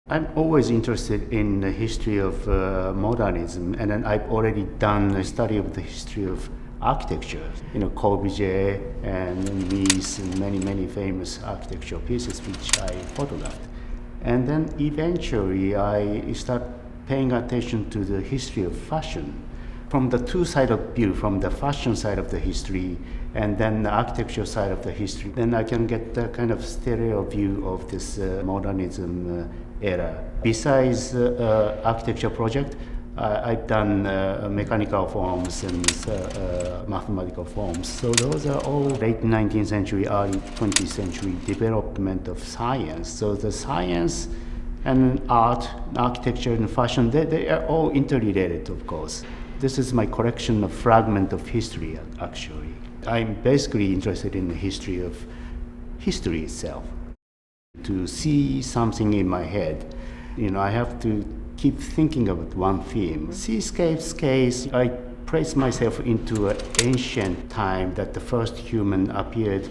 I'm always interested in the history of modernism, and then I've already done a study of the history of architecture. Corbusier and Mies and many famous architectural pieces which I photographed. And then eventually I start paying attention to the history of fashion from the two sides of view, from the fashion side of the history and then the architecture side of the history. Then I can get the kind of stereo view of this modernism era. Besides architecture project, I've done mechanical forms and mathematical forms. So those are all late 19th century, early 20th century development of science. So the science and art, architecture and fashion, they are all interrelated, of course. This is my collection of fragment of history, actually. I'm basically interested in the history of history itself. To see something in my head, I have to keep thinking about one theme. Seascapes case, I place myself into an ancient time that the first human appeared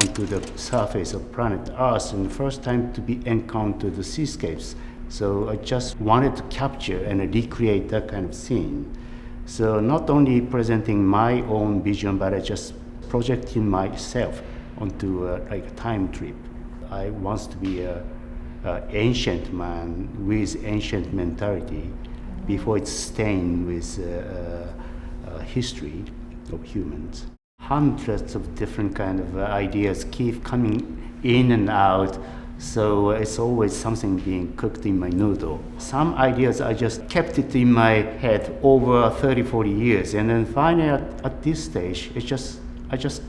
onto the surface of planet Earth and the first time to be encountered the seascapes. So I just wanted to capture and recreate that kind of scene. So not only presenting my own vision, but I just projecting myself onto a time trip. I want to be an ancient man with ancient mentality before it's stained with history of humans. Hundreds of different kind of ideas keep coming in and out, so it's always something being cooked in my noodle. Some ideas I just kept it in my head over 30-40 years, and then finally at this stage I just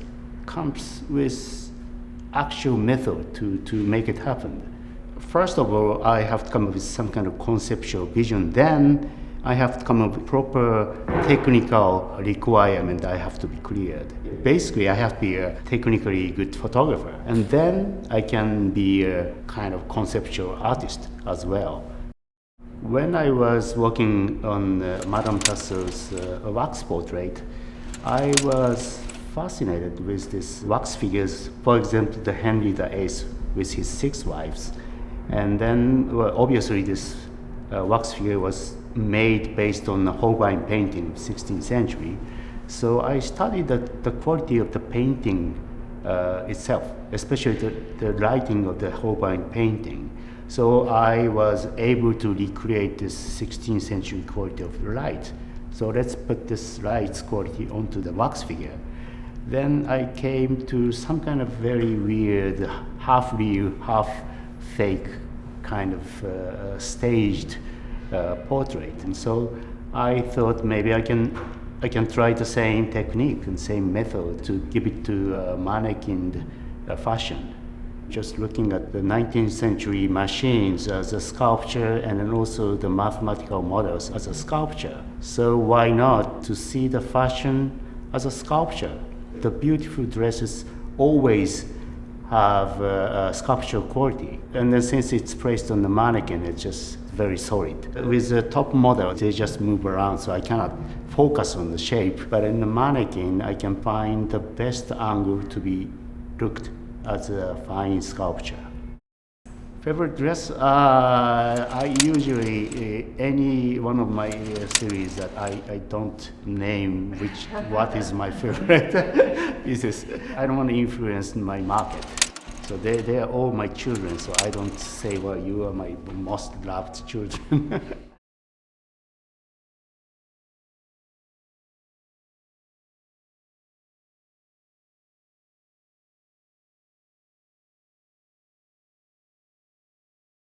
comes with actual method to make it happen. First of all, I have to come up with some kind of conceptual vision. Then I have to come up with proper technical requirement. I have to be cleared. Basically, I have to be a technically good photographer. And then I can be a kind of conceptual artist as well. When I was working on Madame Tussauds wax portrait, I was fascinated with these wax figures. For example, the Henry VIII with his 6 wives. And then, obviously, this wax figure was made based on the Holbein painting of 16th century. So I studied the quality of the painting itself, especially the lighting of the Holbein painting. So I was able to recreate this 16th century quality of light. So let's put this light quality onto the wax figure. Then I came to some kind of very weird, half real, half fake kind of staged portrait. And so I thought maybe I can try the same technique and same method to give it to mannequin fashion. Just looking at the 19th century machines as a sculpture and then also the mathematical models as a sculpture. So why not to see the fashion as a sculpture? The beautiful dresses always have sculptural quality. And then since it's placed on the mannequin, it's just very solid. With the top model, they just move around, so I cannot focus on the shape. But in the mannequin, I can find the best angle to be looked as a fine sculpture. Favorite dress? I usually, any one of my series that I don't name what is my favorite pieces. I don't want to influence my market. So they are all my children, so I don't say, well, you are my most loved children.